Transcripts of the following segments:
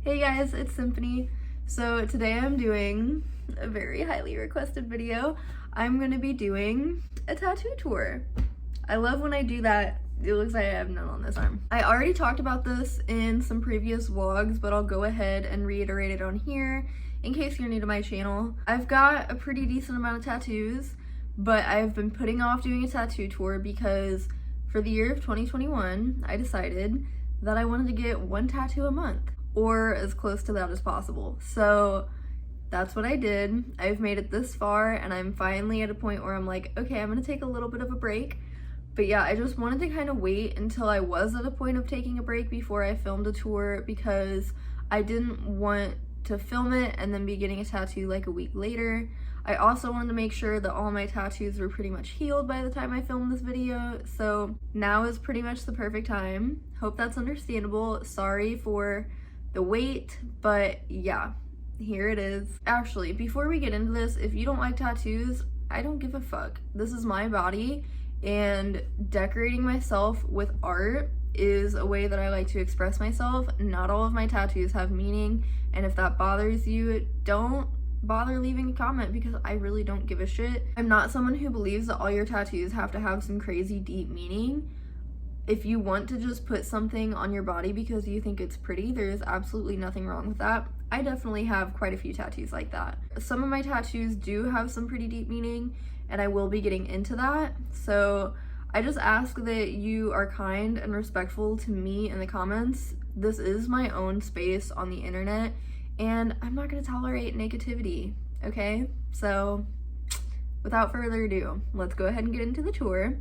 Hey guys, it's Symphony. So today I'm doing a very highly requested video. I'm gonna be doing a tattoo tour. I love when I do that. It looks like I have none on this arm. I already talked about this in some previous vlogs, but I'll go ahead and reiterate it on here in case you're new to my channel. I've got a pretty decent amount of tattoos, but I've been putting off doing a tattoo tour because for the year of 2021, I decided that I wanted to get one tattoo a month, or as close to that as possible. So that's what I did. I've made it this far and I'm finally at a point where I'm like, okay, I'm gonna take a little bit of a break. But yeah, I just wanted to kind of wait until I was at a point of taking a break before I filmed a tour, because I didn't want to film it and then be getting a tattoo like a week later. I also wanted to make sure that all my tattoos were pretty much healed by the time I filmed this video, so now is pretty much the perfect time. Hope that's understandable. Sorry for the wait, but yeah, here it is. Actually, before we get into this, if you don't like tattoos, I don't give a fuck. This is my body, and decorating myself with art is a way that I like to express myself. Not all of my tattoos have meaning, and if that bothers you, don't bother leaving a comment because I really don't give a shit. I'm not someone who believes that all your tattoos have to have some crazy deep meaning. If you want to just put something on your body because you think it's pretty, there's absolutely nothing wrong with that. I definitely have quite a few tattoos like that. Some of my tattoos do have some pretty deep meaning, and I will be getting into that. So I just ask that you are kind and respectful to me in the comments. This is my own space on the internet, and I'm not gonna tolerate negativity, okay? So without further ado, let's go ahead and get into the tour.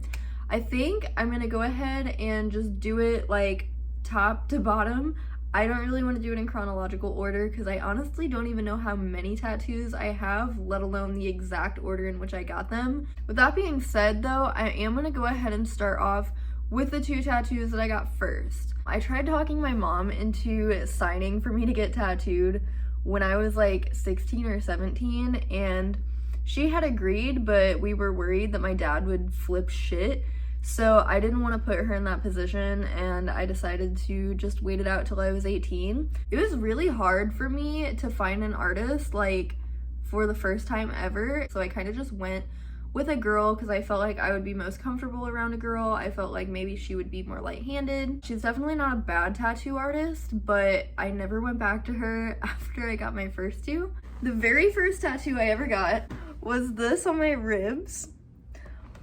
I think I'm gonna go ahead and just do it like top to bottom. I don't really want to do it in chronological order because I honestly don't even know how many tattoos I have, let alone the exact order in which I got them. With that being said though, I am gonna go ahead and start off with the two tattoos that I got first. I tried talking my mom into signing for me to get tattooed when I was like 16 or 17, and she had agreed, but we were worried that my dad would flip shit. So I didn't want to put her in that position, and I decided to just wait it out till I was 18. It was really hard for me to find an artist like for the first time ever. So I kind of just went with a girl because I felt like I would be most comfortable around a girl. I felt like maybe she would be more light-handed. She's definitely not a bad tattoo artist, but I never went back to her after I got my first two. The very first tattoo I ever got was this on my ribs.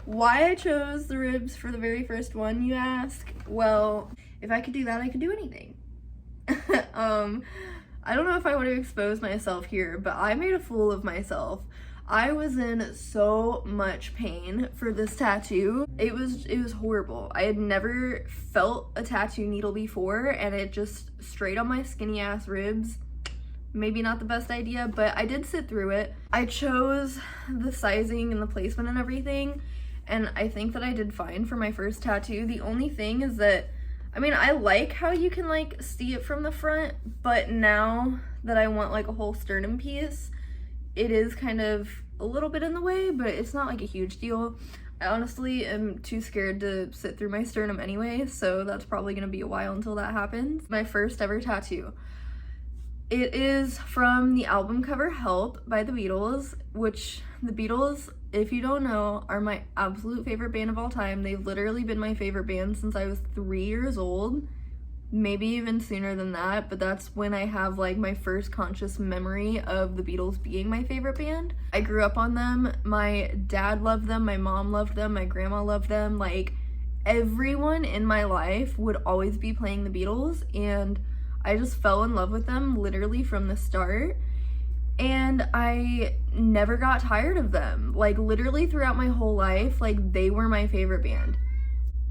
Why I chose the ribs for the very first one, you ask? Well, if I could do that, I could do anything. I don't know if I want to expose myself here, but I made a fool of myself. I was in so much pain for this tattoo. It was horrible. I had never felt a tattoo needle before, and it just straight on my skinny ass ribs. Maybe not the best idea, but I did sit through it. I chose the sizing and the placement and everything, and I think that I did fine for my first tattoo. The only thing is that, I mean, I like how you can like see it from the front, but now that I want like a whole sternum piece, it is kind of a little bit in the way, but it's not like a huge deal. I honestly am too scared to sit through my sternum anyway, so that's probably gonna be a while until that happens. My first ever tattoo. It is from the album cover Help by the Beatles, which the Beatles, if you don't know, are my absolute favorite band of all time. They've literally been my favorite band since I was 3 years old, maybe even sooner than that, but that's when I have like my first conscious memory of the Beatles being my favorite band. I grew up on them. My dad loved them, my mom loved them, my grandma loved them. Like, everyone in my life would always be playing the Beatles, and I just fell in love with them literally from the start, and I never got tired of them. Like, literally throughout my whole life, like, they were my favorite band.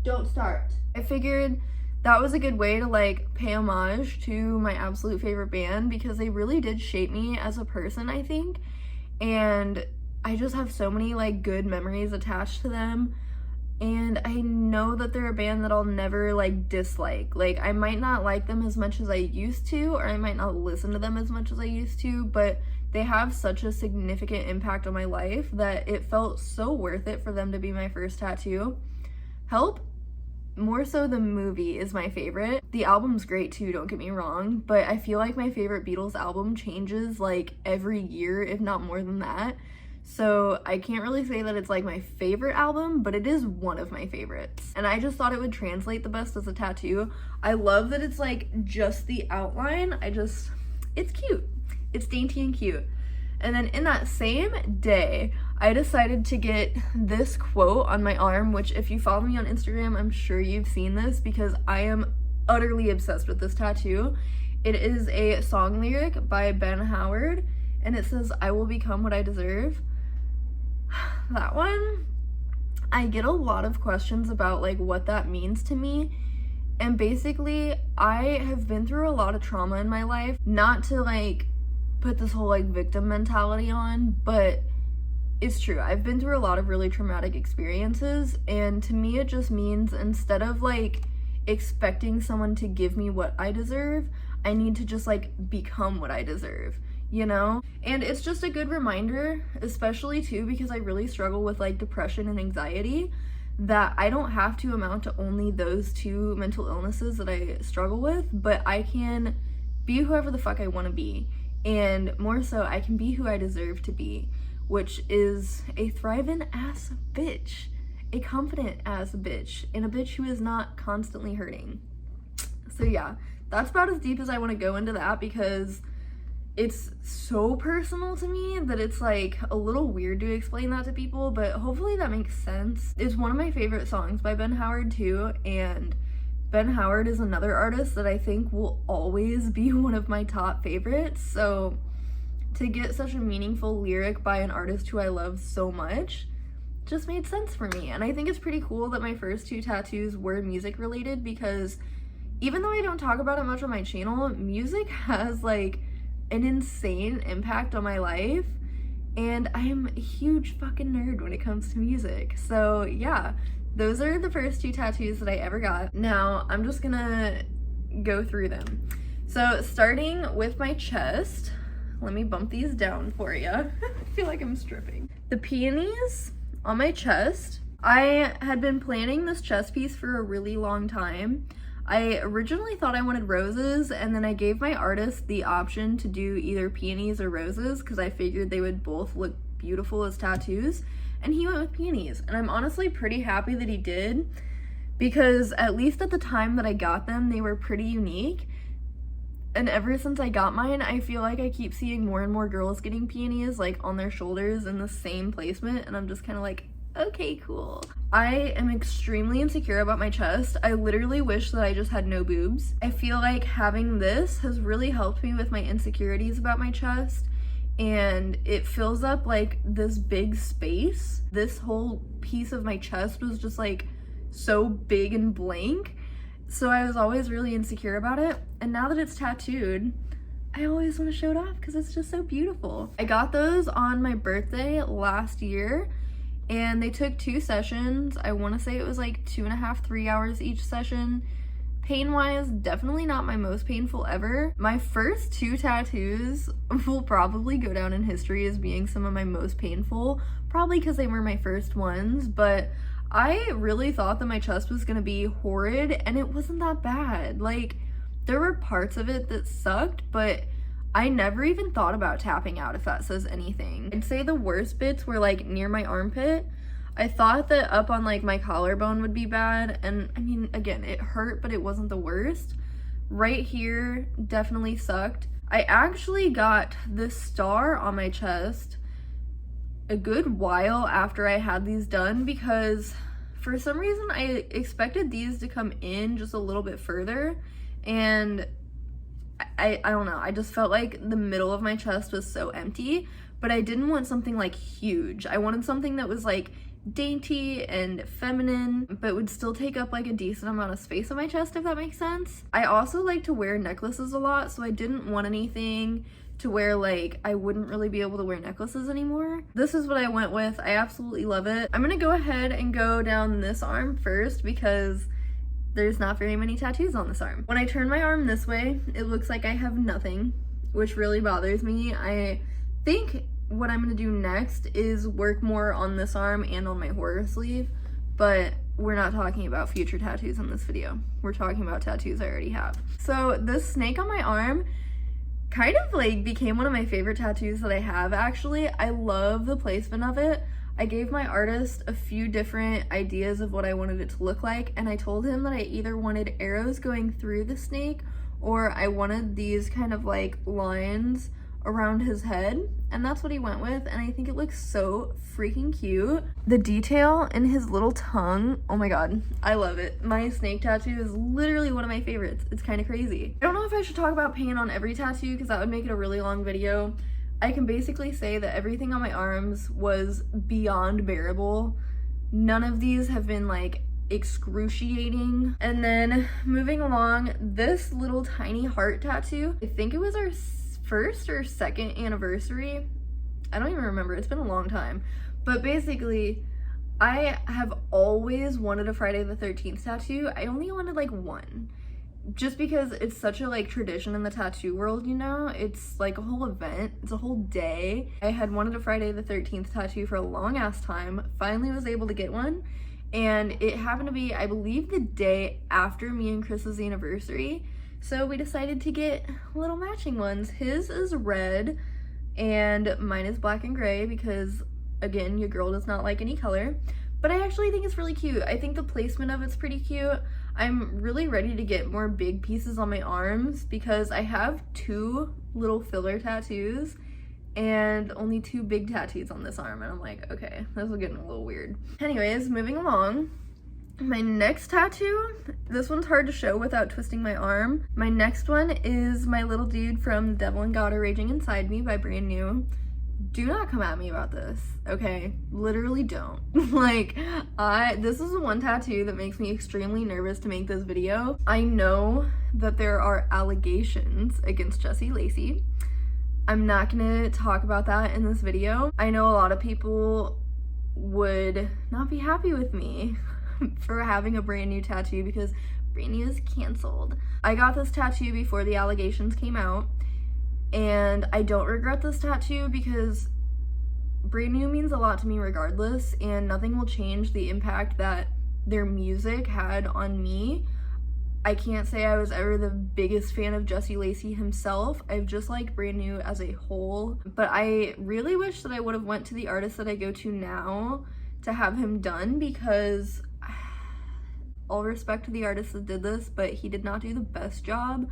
Don't start. I figured that was a good way to like pay homage to my absolute favorite band because they really did shape me as a person, I think, and I just have so many like good memories attached to them. And I know that they're a band that I'll never like dislike. Like, I might not like them as much as I used to, or I might not listen to them as much as I used to, but they have such a significant impact on my life that it felt so worth it for them to be my first tattoo. Help more so the movie is my favorite. The album's great too, don't get me wrong, but I feel like my favorite Beatles album changes like every year, if not more than that. So I can't really say that it's like my favorite album, but it is one of my favorites. And I just thought it would translate the best as a tattoo. I love that it's like just the outline. It's cute. It's dainty and cute. And then in that same day, I decided to get this quote on my arm, which if you follow me on Instagram, I'm sure you've seen this because I am utterly obsessed with this tattoo. It is a song lyric by Ben Howard, and it says, "I will become what I deserve." That one, I get a lot of questions about like what that means to me. And basically, I have been through a lot of trauma in my life, not to like put this whole like victim mentality on, but it's true. I've been through a lot of really traumatic experiences, and to me it just means instead of like expecting someone to give me what I deserve, I need to just like become what I deserve, you know? And it's just a good reminder, especially too because I really struggle with like depression and anxiety, that I don't have to amount to only those two mental illnesses that I struggle with, but I can be whoever the fuck I want to be. And more so, I can be who I deserve to be, which is a thriving ass bitch, a confident ass bitch, and a bitch who is not constantly hurting. So yeah, that's about as deep as I want to go into that because it's so personal to me that it's like a little weird to explain that to people, but hopefully that makes sense. It's one of my favorite songs by Ben Howard too, and Ben Howard is another artist that I think will always be one of my top favorites. So to get such a meaningful lyric by an artist who I love so much just made sense for me. And I think it's pretty cool that my first two tattoos were music related because even though I don't talk about it much on my channel, music has like an insane impact on my life. And I am a huge fucking nerd when it comes to music. So yeah. Those are the first two tattoos that I ever got. Now, I'm just gonna go through them. So, starting with my chest, let me bump these down for you. I feel like I'm stripping. The peonies on my chest. I had been planning this chest piece for a really long time. I originally thought I wanted roses, and then I gave my artist the option to do either peonies or roses because I figured they would both look beautiful as tattoos. And he went with peonies, and I'm honestly pretty happy that he did because at least at the time that I got them, they were pretty unique. And ever since I got mine, I feel like I keep seeing more and more girls getting peonies like on their shoulders in the same placement, and I'm just kind of like, okay, cool. I am extremely insecure about my chest. I literally wish that I just had no boobs. I feel like having this has really helped me with my insecurities about my chest. And it fills up like this big space. This whole piece of my chest was just like so big and blank. So I was always really insecure about it. And now that it's tattooed, I always want to show it off because it's just so beautiful. I got those on my birthday last year and they took 2 sessions. I want to say it was like 2.5, 3 hours each session. Pain-wise, definitely not my most painful ever. My first 2 tattoos will probably go down in history as being some of my most painful, probably because they were my first ones, but I really thought that my chest was gonna be horrid, and it wasn't that bad. Like, there were parts of it that sucked, but I never even thought about tapping out, if that says anything. I'd say the worst bits were like near my armpit. I thought that up on like my collarbone would be bad, and I mean, again, it hurt, but it wasn't the worst. Right here definitely sucked. I actually got this star on my chest a good while after I had these done because for some reason I expected these to come in just a little bit further, and I don't know, I just felt like the middle of my chest was so empty, but I didn't want something like huge. I wanted something that was like dainty and feminine, but would still take up like a decent amount of space on my chest, if that makes sense. I also like to wear necklaces a lot, so I didn't want anything to where like I wouldn't really be able to wear necklaces anymore. This is what I went with. I absolutely love it. I'm gonna go ahead and go down this arm first because there's not very many tattoos on this arm. When I turn my arm this way, it looks like I have nothing, which really bothers me. I think what I'm gonna do next is work more on this arm and on my horror sleeve, but we're not talking about future tattoos in this video. We're talking about tattoos I already have. So this snake on my arm kind of like became one of my favorite tattoos that I have, actually. I love the placement of it. I gave my artist a few different ideas of what I wanted it to look like, and I told him that I either wanted arrows going through the snake or I wanted these kind of like lines around his head, and that's what he went with, and I think it looks so freaking cute. The detail in his little tongue, oh my god, I love it. My snake tattoo is literally one of my favorites. It's kind of crazy. I don't know if I should talk about pain on every tattoo because that would make it a really long video. I can basically say that everything on my arms was beyond bearable. None of these have been like excruciating. And then moving along, this little tiny heart tattoo, I think it was our first or second anniversary. I don't even remember, it's been a long time. But basically, I have always wanted a Friday the 13th tattoo. I only wanted like one, just because it's such a like tradition in the tattoo world, you know? It's like a whole event, it's a whole day. I had wanted a Friday the 13th tattoo for a long ass time, finally was able to get one, and it happened to be, I believe, the day after me and Chris's anniversary. So we decided to get little matching ones. His is red and mine is black and gray because, again, your girl does not like any color. But I actually think it's really cute. I think the placement of it's pretty cute. I'm really ready to get more big pieces on my arms because I have 2 little filler tattoos and only 2 big tattoos on this arm. And I'm like, okay, this is getting a little weird. Anyways, moving along. My next tattoo, this one's hard to show without twisting my arm. My next one is my little dude from The Devil and God Are Raging Inside Me by Brand New. Do not come at me about this, okay? Literally don't. Like, this is the one tattoo that makes me extremely nervous to make this video. I know that there are allegations against Jessie Lacey. I'm not gonna talk about that in this video. I know a lot of people would not be happy with me for having a Brand New tattoo because Brand New is canceled. I got this tattoo before the allegations came out, and I don't regret this tattoo because Brand New means a lot to me regardless, and nothing will change the impact that their music had on me. I can't say I was ever the biggest fan of Jessie Lacey himself. I've just liked Brand New as a whole, but I really wish that I would have went to the artist that I go to now to have him done, because all respect to the artist that did this, but he did not do the best job.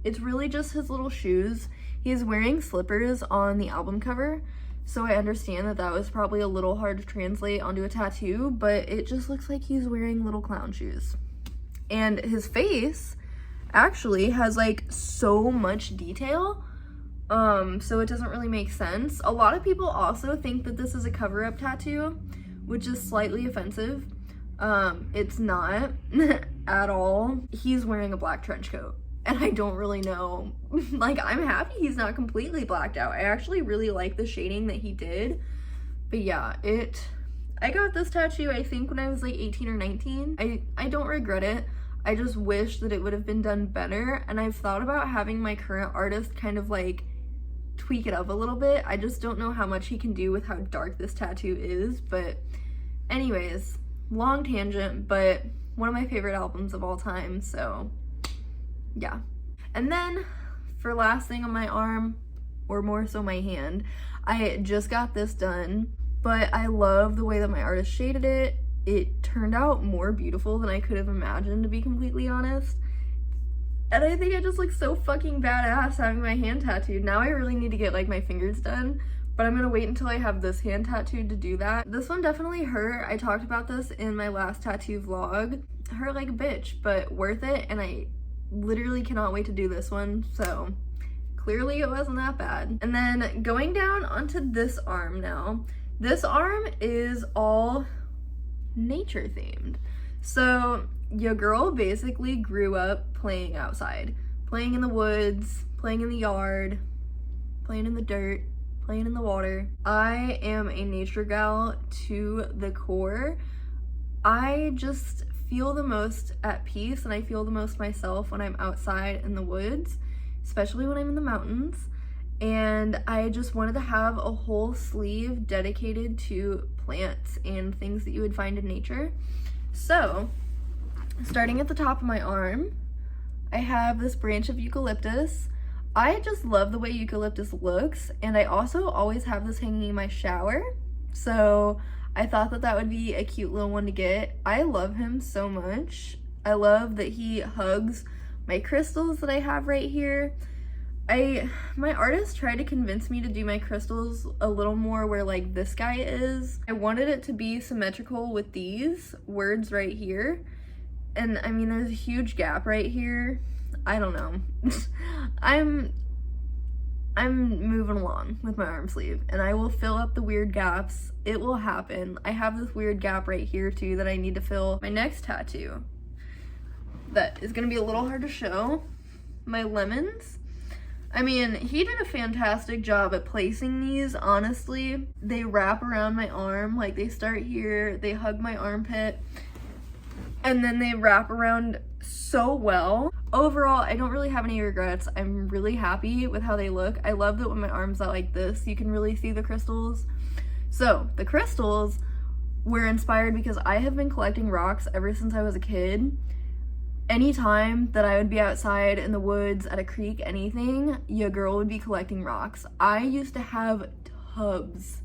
It's really just his little shoes. He's wearing slippers on the album cover, so I understand that that was probably a little hard to translate onto a tattoo, but it just looks like he's wearing little clown shoes. And his face actually has like so much detail, so it doesn't really make sense. A lot of people also think that this is a cover-up tattoo, which is slightly offensive. It's not at all. He's wearing a black trench coat, and I don't really know, like, I'm happy he's not completely blacked out. I actually really like the shading that he did. But yeah, I got this tattoo I think when I was like 18 or 19. I don't regret it. I just wish that it would have been done better, and I've thought about having my current artist kind of like tweak it up a little bit. I just don't know how much he can do with how dark this tattoo is. But anyways, long tangent, but one of my favorite albums of all time, so yeah. And then for last thing on my arm, or more so my hand, I just got this done, but I love the way that my artist shaded it. It turned out more beautiful than I could have imagined, to be completely honest. And I think I just look so fucking badass having my hand tattooed. Now I really need to get like my fingers done, but I'm gonna wait until I have this hand tattooed to do that. This one definitely hurt. I talked about this in my last tattoo vlog. Hurt like a bitch, but worth it, and I literally cannot wait to do this one, so clearly it wasn't that bad. And then going down onto this arm now. This arm is all nature themed. So your girl basically grew up playing outside, playing in the woods, playing in the yard, playing in the dirt, playing in the water. I am a nature gal to the core. I just feel the most at peace and I feel the most myself when I'm outside in the woods, especially when I'm in the mountains. and I just wanted to have a whole sleeve dedicated to plants and things that you would find in nature. So, starting at the top of my arm, I have this branch of eucalyptus. I just love the way eucalyptus looks, and I also always have this hanging in my shower, so I thought that that would be a cute little one to get. I love him so much. I love that he hugs my crystals that I have right here. My artist tried to convince me to do my crystals a little more where like this guy is. I wanted it to be symmetrical with these words right here. And I mean, there's a huge gap right here. I don't know. I'm moving along with my arm sleeve, and I will fill up the weird gaps. It will happen. I have this weird gap right here too that I need to fill. My next tattoo that is gonna be a little hard to show, my lemons. I mean, he did a fantastic job at placing these, honestly. They wrap around my arm, like they start here, they hug my armpit, and then they wrap around so well. Overall, I don't really have any regrets. I'm really happy with how they look. I love that when my arm's out like this, you can really see the crystals. So, the crystals were inspired because I have been collecting rocks ever since I was a kid. Anytime that I would be outside in the woods, at a creek, anything, your girl would be collecting rocks. I used to have tubs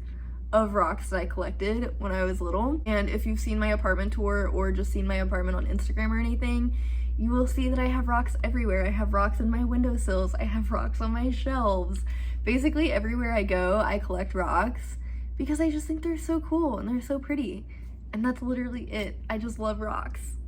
of rocks that I collected when I was little. And if you've seen my apartment tour or just seen my apartment on Instagram or anything, you will see that I have rocks everywhere. I have rocks in my windowsills. I have rocks on my shelves. Basically, everywhere I go, I collect rocks because I just think they're so cool and they're so pretty. And that's literally it. I just love rocks.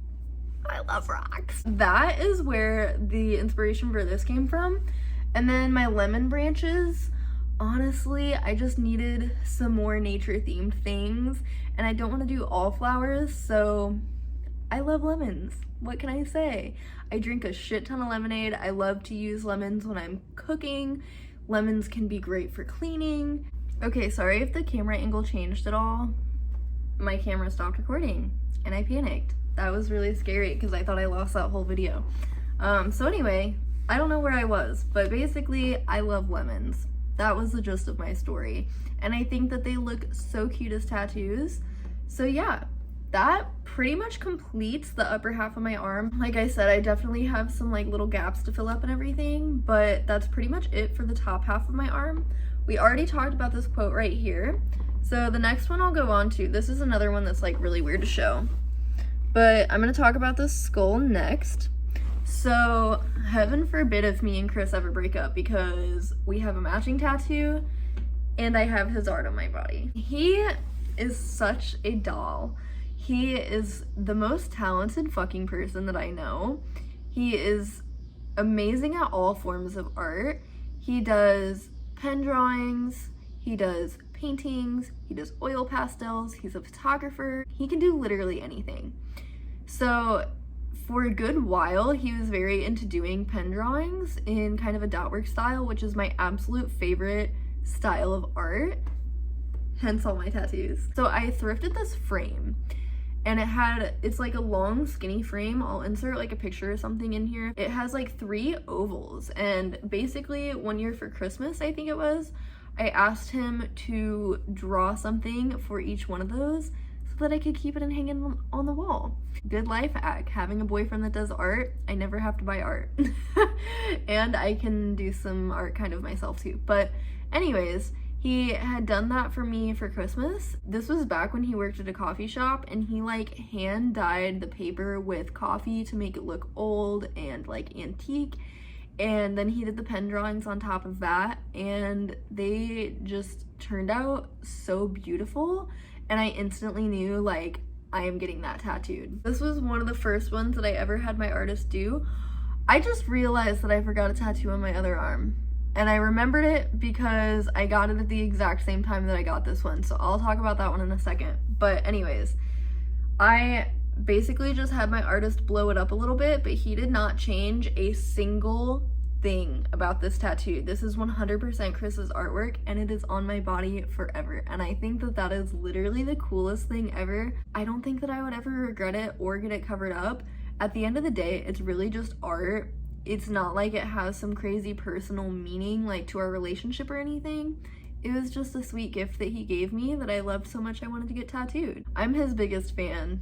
I love rocks. That is where the inspiration for this came from. And then my lemon branches, honestly, I just needed some more nature themed things, and I don't want to do all flowers, so I love lemons. What can I say? I drink a shit ton of lemonade. I love to use lemons when I'm cooking. Lemons can be great for cleaning. Okay, sorry if the camera angle changed at all. My camera stopped recording and I panicked. That was really scary because I thought I lost that whole video. So anyway, I don't know where I was, but basically I love lemons. That was the gist of my story. And I think that they look so cute as tattoos. So yeah, that pretty much completes the upper half of my arm. Like I said, I definitely have some like little gaps to fill up and everything, but that's pretty much it for the top half of my arm. We already talked about this quote right here. So the next one I'll go on to, this is another one that's like really weird to show, but I'm gonna talk about this skull next. So heaven forbid if me and Chris ever break up, because we have a matching tattoo and I have his art on my body. He is such a doll. He is the most talented fucking person that I know. He is amazing at all forms of art. He does pen drawings, he does paintings, he does oil pastels, he's a photographer. He can do literally anything. So for a good while, he was very into doing pen drawings in kind of a dot work style, which is my absolute favorite style of art, hence all my tattoos. So I thrifted this frame, and it's like a long skinny frame. I'll insert like a picture or something in here. It has like 3 ovals, and basically one year for Christmas, I think it was, I asked him to draw something for each one of those so that I could keep it and hang it on the wall. Good life hack, having a boyfriend that does art, I never have to buy art. And I can do some art kind of myself too. But anyways, he had done that for me for Christmas. This was back when he worked at a coffee shop, and he like hand dyed the paper with coffee to make it look old and like antique. And then he did the pen drawings on top of that, and they just turned out so beautiful. And I instantly knew like I am getting that tattooed. This was one of the first ones that I ever had my artist do. I just realized that I forgot a tattoo on my other arm. And I remembered it because I got it at the exact same time that I got this one. So I'll talk about that one in a second. But anyways, I basically just had my artist blow it up a little bit, but he did not change a single thing about this tattoo. This is 100% Chris's artwork, and it is on my body forever. And I think that that is literally the coolest thing ever. I don't think that I would ever regret it or get it covered up. At the end of the day, it's really just art. it's not like it has some crazy personal meaning like to our relationship or anything. It was just a sweet gift that he gave me that I loved so much I wanted to get tattooed. I'm his biggest fan.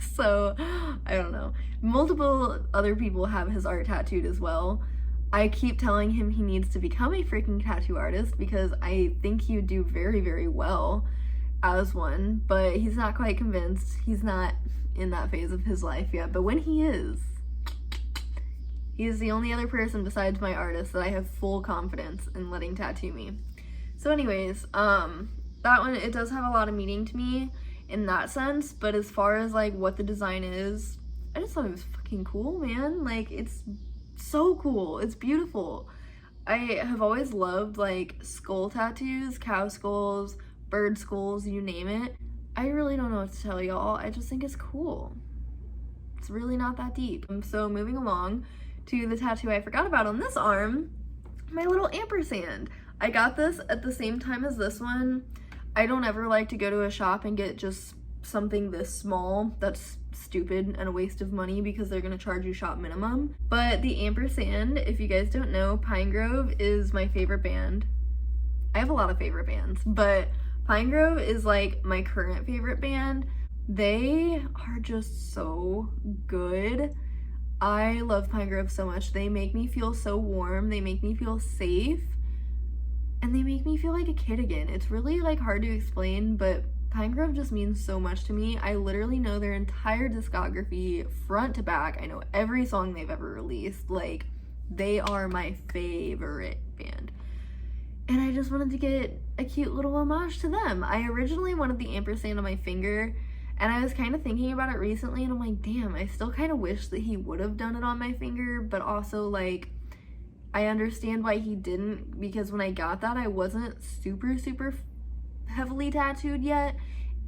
So I don't know. Multiple other people have his art tattooed as well. I keep telling him he needs to become a freaking tattoo artist because I think he would do very, very well as one, but he's not quite convinced. He's not in that phase of his life yet, but when he is the only other person besides my artist that I have full confidence in letting tattoo me. So anyways, that one, it does have a lot of meaning to me in that sense, but as far as like what the design is, I just thought it was fucking cool, man. Like, it's so cool. It's beautiful. I have always loved like skull tattoos, cow skulls, bird skulls, you name it. I really don't know what to tell y'all. I just think it's cool. It's really not that deep. So moving along to the tattoo I forgot about on this arm, my little ampersand. I got this at the same time as this one. I don't ever like to go to a shop and get just something this small. That's stupid and a waste of money because they're gonna charge you shop minimum. But the ampersand, if you guys don't know, Pine Grove is my favorite band. I have a lot of favorite bands, but Pine Grove is like my current favorite band. They are just so good. I love Pine Grove so much. They make me feel so warm. They make me feel safe. And they make me feel like a kid again. It's really like hard to explain, but Pine Grove just means so much to me. I literally know their entire discography front to back. I know every song they've ever released. Like, they are my favorite band. And I just wanted to get a cute little homage to them. I originally wanted the ampersand on my finger, and I was kind of thinking about it recently, and I'm like, damn, I still kind of wish that he would have done it on my finger, but also like, I understand why he didn't, because when I got that, I wasn't super heavily tattooed yet,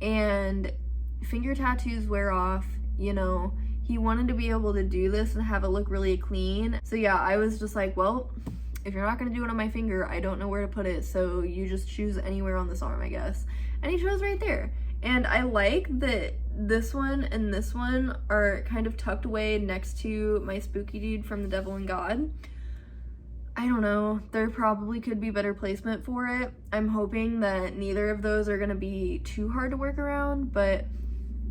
and finger tattoos wear off, you know. He wanted to be able to do this and have it look really clean. So yeah, I was just like, well, if you're not gonna do it on my finger, I don't know where to put it, so you just choose anywhere on this arm, I guess. And he chose right there. And I like that this one and this one are kind of tucked away next to my spooky dude from The Devil and God. I don't know, there probably could be better placement for it. I'm hoping that neither of those are gonna be too hard to work around, but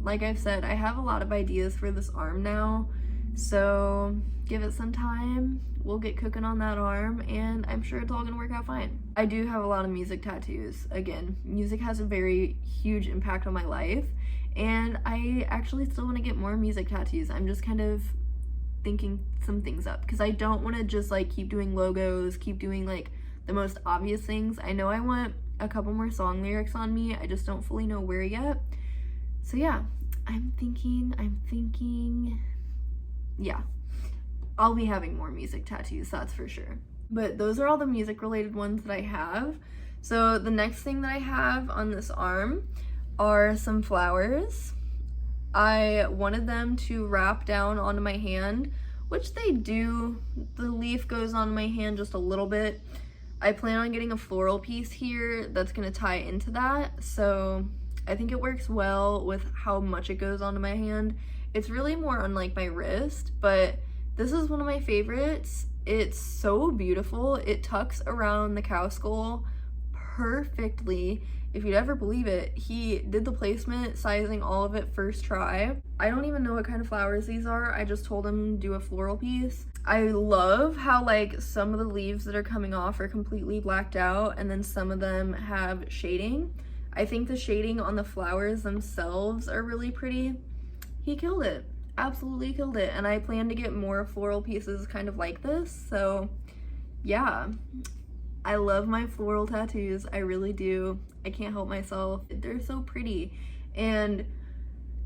like I've said, I have a lot of ideas for this arm now, so give it some time. We'll get cooking on that arm, and I'm sure it's all gonna work out fine. I do have a lot of music tattoos. Again, music has a very huge impact on my life, and I actually still wanna get more music tattoos. I'm just kind of thinking some things up because I don't want to just like keep doing logos, keep doing like the most obvious things. I know I want a couple more song lyrics on me. I just don't fully know where yet. So yeah, I'm thinking, yeah, I'll be having more music tattoos, that's for sure. But those are all the music related ones that I have. So the next thing that I have on this arm are some flowers. I wanted them to wrap down onto my hand, which they do. The leaf goes on my hand just a little bit. I plan on getting a floral piece here that's gonna tie into that, so I think it works well with how much it goes onto my hand. It's really more on like my wrist, but this is one of my favorites. It's so beautiful. It tucks around the cow skull perfectly. If you'd ever believe it, he did the placement, sizing all of it first try. I don't even know what kind of flowers these are. I just told him to do a floral piece. I love how like some of the leaves that are coming off are completely blacked out, and then some of them have shading. I think the shading on the flowers themselves are really pretty. He killed it. Absolutely killed it. And I plan to get more floral pieces kind of like this. So yeah, I love my floral tattoos. I really do. I can't help myself. They're so pretty. And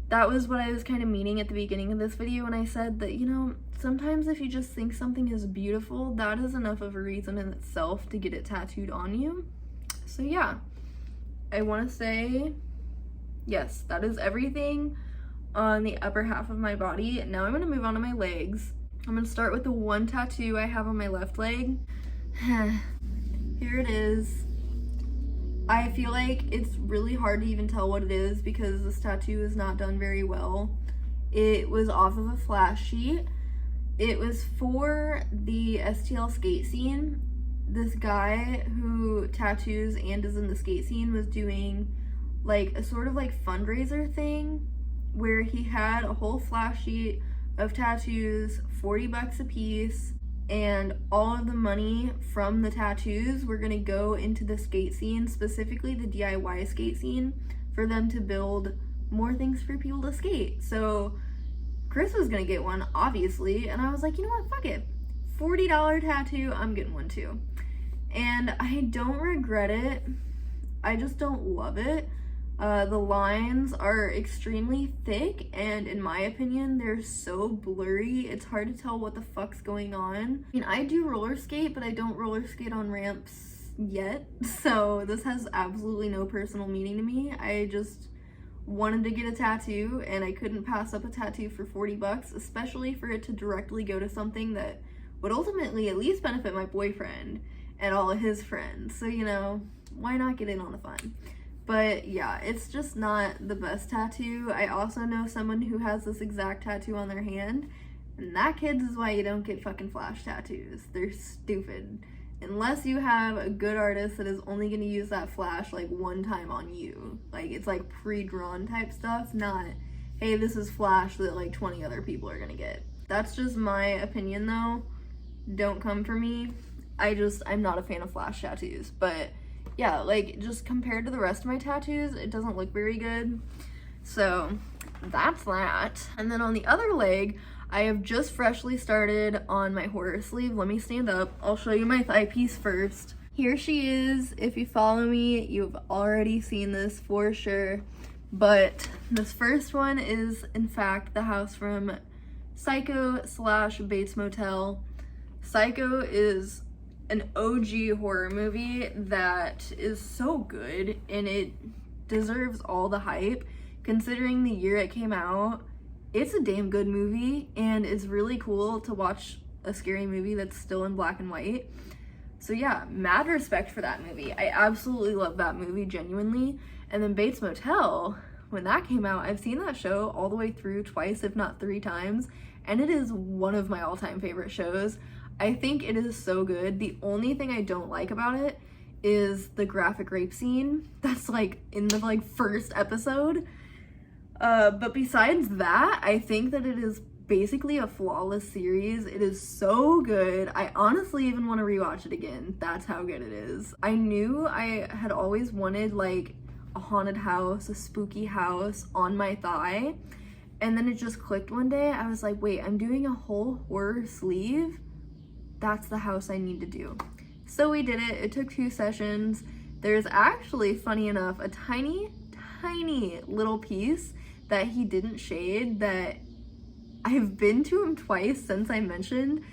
that was what I was kind of meaning at the beginning of this video when I said that, you know, sometimes if you just think something is beautiful, that is enough of a reason in itself to get it tattooed on you. So yeah, I want to say, yes, that is everything on the upper half of my body. Now I'm going to move on to my legs. I'm going to start with the one tattoo I have on my left leg. Here it is. I feel like it's really hard to even tell what it is because this tattoo is not done very well. It was off of a flash sheet, It was for the STL skate scene. This guy who tattoos and is in the skate scene was doing like a sort of like fundraiser thing where he had a whole flash sheet of tattoos, $40 a piece, and all of the money from the tattoos were gonna go into the skate scene, specifically the DIY skate scene, for them to build more things for people to skate. So Chris was gonna get one, obviously, and I was like, you know what, fuck it. $40 tattoo, I'm getting one too. And I don't regret it. I just don't love it. The lines are extremely thick, and in my opinion, they're so blurry, it's hard to tell what the fuck's going on. I mean, I do roller skate, but I don't roller skate on ramps yet, so this has absolutely no personal meaning to me. I just wanted to get a tattoo, and I couldn't pass up a tattoo for $40, especially for it to directly go to something that would ultimately at least benefit my boyfriend and all of his friends. So, you know, why not get in on the fun? But yeah, it's just not the best tattoo. I also know someone who has this exact tattoo on their hand, and that, kids, is why you don't get fucking flash tattoos. They're stupid. Unless you have a good artist that is only gonna use that flash like one time on you. Like, it's like pre-drawn type stuff, not, hey, this is flash that like 20 other people are gonna get. That's just my opinion though. Don't come for me. I'm not a fan of flash tattoos, but yeah, like, just compared to the rest of my tattoos, it doesn't look very good. So that's that. And then on the other leg, I have just freshly started on my horror sleeve. Let me stand up. I'll show you my thigh piece first. Here she is. If you follow me, you've already seen this for sure. But this first one is, in fact, the house from Psycho / Bates Motel. Psycho is an OG horror movie that is so good, and it deserves all the hype. Considering the year it came out, it's a damn good movie, and it's really cool to watch a scary movie that's still in black and white. So yeah, mad respect for that movie. I absolutely love that movie, genuinely. And then Bates Motel, when that came out, I've seen that show all the way through twice, if not 3 times, and it is one of my all-time favorite shows. I think it is so good. The only thing I don't like about it is the graphic rape scene that's like in the like first episode. But besides that, I think that it is basically a flawless series. It is so good. I honestly even want to rewatch it again. That's how good it is. I knew I had always wanted like a haunted house, a spooky house on my thigh. And then it just clicked one day. I was like, wait, I'm doing a whole horror sleeve? That's the house I need to do. So we did it. It took 2 sessions. There's actually, funny enough, a tiny little piece that he didn't shade that I've been to him twice since I mentioned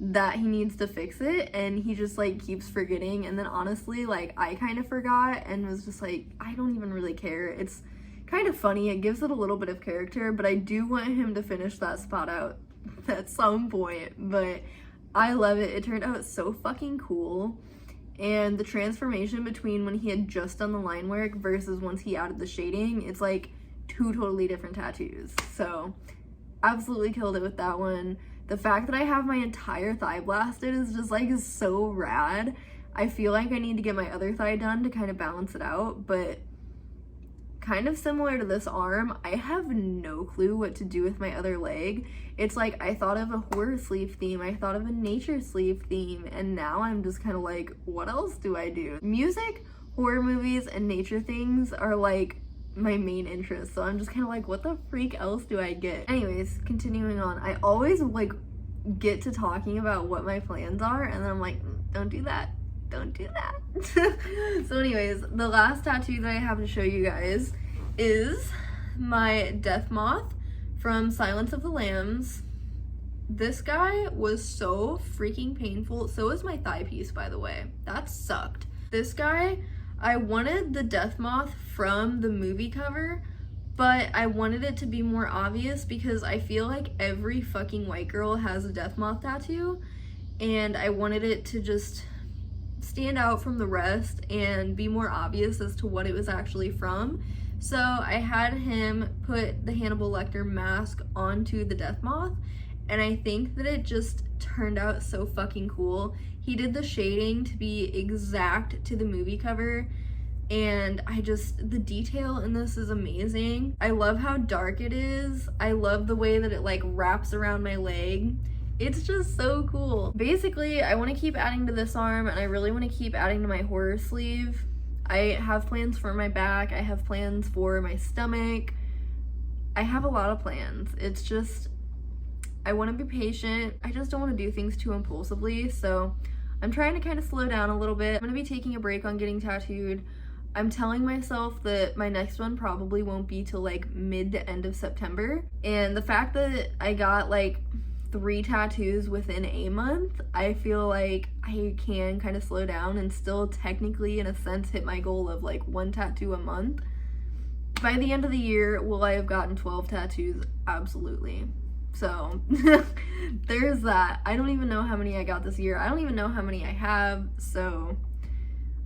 that he needs to fix it, and he just like keeps forgetting. And then honestly, like, I kind of forgot and was just like, I don't even really care. It's kind of funny. It gives it a little bit of character, but I do want him to finish that spot out at some point. But I love it. It turned out so fucking cool. And the transformation between when he had just done the line work versus once he added the shading, it's like 2 totally different tattoos. So absolutely killed it with that one. The fact that I have my entire thigh blasted is just like so rad. I feel like I need to get my other thigh done to kind of balance it out, but kind of similar to this arm, I have no clue what to do with my other leg. It's like I thought of a horror sleeve theme, I thought of a nature sleeve theme, and now I'm just kind of like, what else do I do? Music, horror movies, and nature things are like my main interest, so I'm just kind of like, what the freak else do I get? Anyways, continuing on, I always like get to talking about what my plans are, and then I'm like, don't do that. Don't do that. So anyways, the last tattoo that I have to show you guys is my death moth from Silence of the Lambs. This guy was so freaking painful. So was my thigh piece, by the way. That sucked. This guy, I wanted the death moth from the movie cover, but I wanted it to be more obvious because I feel like every fucking white girl has a death moth tattoo, and I wanted it to just stand out from the rest and be more obvious as to what it was actually from. So I had him put the Hannibal Lecter mask onto the death moth, and I think that it just turned out so fucking cool. He did the shading to be exact to the movie cover, and the detail in this is amazing. I love how dark it is. I love the way that it like wraps around my leg. It's just so cool. Basically, I want to keep adding to this arm, and I really want to keep adding to my horror sleeve. I have plans for my back. I have plans for my stomach. I have a lot of plans. It's just, I want to be patient. I just don't want to do things too impulsively, so I'm trying to kind of slow down a little bit. I'm going to be taking a break on getting tattooed. I'm telling myself that my next one probably won't be till like mid to end of September. And the fact that I got like 3 tattoos within a month, I feel like I can kind of slow down and still technically in a sense hit my goal of like 1 tattoo a month. By the end of the year, will I have gotten 12 tattoos? Absolutely. So there's that. I don't even know how many I got this year. I don't even know how many I have, so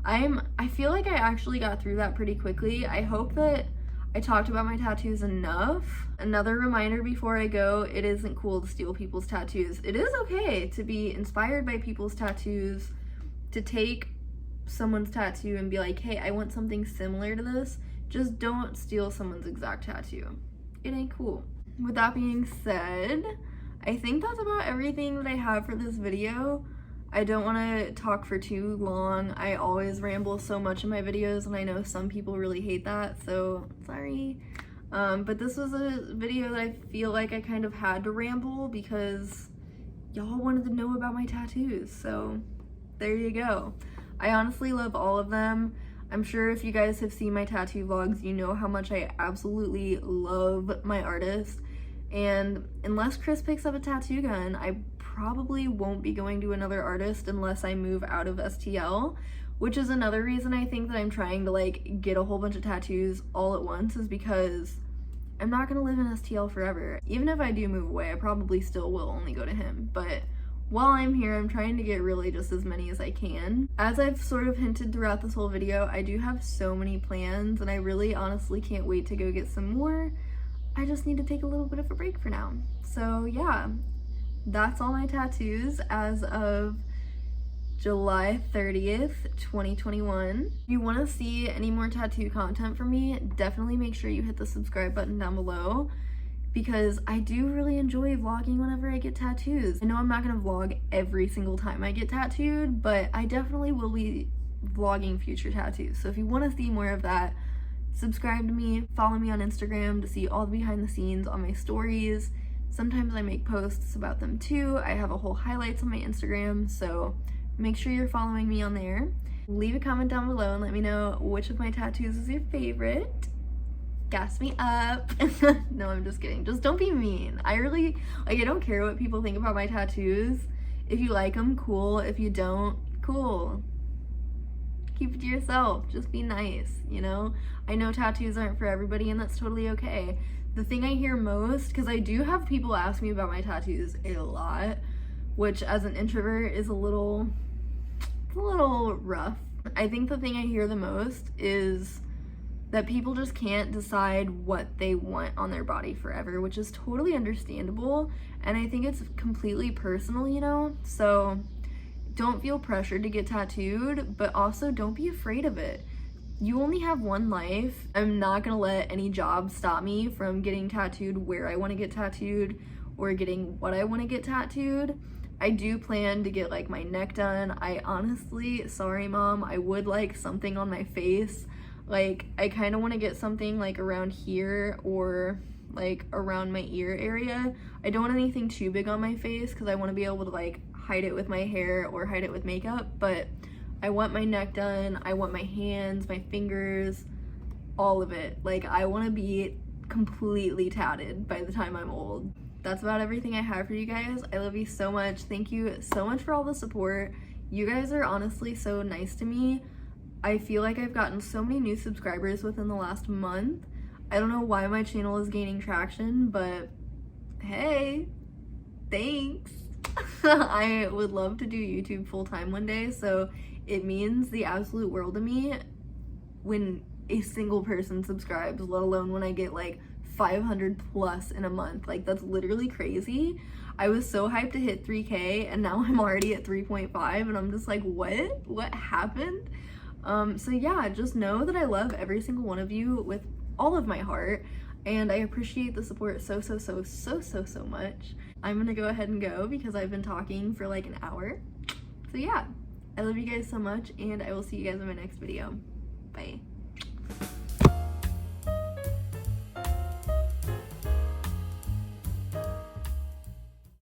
I feel like I actually got through that pretty quickly. I hope that I talked about my tattoos enough. Another reminder before I go, it isn't cool to steal people's tattoos. It is okay to be inspired by people's tattoos, to take someone's tattoo and be like, hey, I want something similar to this. Just don't steal someone's exact tattoo. It ain't cool. With that being said, I think that's about everything that I have for this video. I don't want to talk for too long. I always ramble so much in my videos, and I know some people really hate that, so sorry. But this was a video that I feel like I kind of had to ramble because y'all wanted to know about my tattoos, so there you go. I honestly love all of them. I'm sure if you guys have seen my tattoo vlogs, you know how much I absolutely love my artist. And unless Chris picks up a tattoo gun, I probably won't be going to another artist unless I move out of STL, which is another reason I think that I'm trying to like get a whole bunch of tattoos all at once, is because I'm not gonna live in STL forever. Even if I do move away, I probably still will only go to him, but while I'm here, I'm trying to get really just as many as I can. As I've sort of hinted throughout this whole video, I do have so many plans, and I really honestly can't wait to go get some more. I just need to take a little bit of a break for now. So yeah, that's all my tattoos as of July 30th, 2021. If you want to see any more tattoo content from me, definitely make sure you hit the subscribe button down below, because I do really enjoy vlogging whenever I get tattoos. I know I'm not going to vlog every single time I get tattooed, but I definitely will be vlogging future tattoos. So if you want to see more of that, subscribe to me, follow me on Instagram to see all the behind the scenes on my stories. Sometimes I make posts about them too. I have a whole highlights on my Instagram, so make sure you're following me on there. Leave a comment down below and let me know which of my tattoos is your favorite. Gas me up. No, I'm just kidding. Just don't be mean. I don't care what people think about my tattoos. If you like them, cool. If you don't, cool. Keep it to yourself. Just be nice, you know? I know tattoos aren't for everybody, and that's totally okay. The thing I hear most, because I do have people ask me about my tattoos a lot, which as an introvert is a little rough. I think the thing I hear the most is that people just can't decide what they want on their body forever, which is totally understandable, and I think it's completely personal, you know? So don't feel pressured to get tattooed, but also don't be afraid of it. You only have one life. I'm not gonna let any job stop me from getting tattooed where I wanna get tattooed or getting what I wanna get tattooed. I do plan to get like my neck done. I honestly, sorry mom, I would like something on my face. Like I kind of want to get something like around here or like around my ear area. I don't want anything too big on my face because I want to be able to like hide it with my hair or hide it with makeup, but I want my neck done. I want my hands, my fingers, all of it. Like I want to be completely tatted by the time I'm old. That's about everything I have for you guys. I love you so much. Thank you so much for all the support. You guys are honestly so nice to me. I feel like I've gotten so many new subscribers within the last month. I don't know why my channel is gaining traction, but hey, thanks. I would love to do YouTube full-time one day, so it means the absolute world to me when a single person subscribes, let alone when I get like 500 plus in a month. Like that's literally crazy. I was so hyped to hit 3K and now I'm already at 3.5 and I'm just like, what happened? So yeah, just know that I love every single one of you with all of my heart, and I appreciate the support so much. I'm gonna go ahead and go because I've been talking for like an hour. So yeah, I love you guys so much, and I will see you guys in my next video. Bye.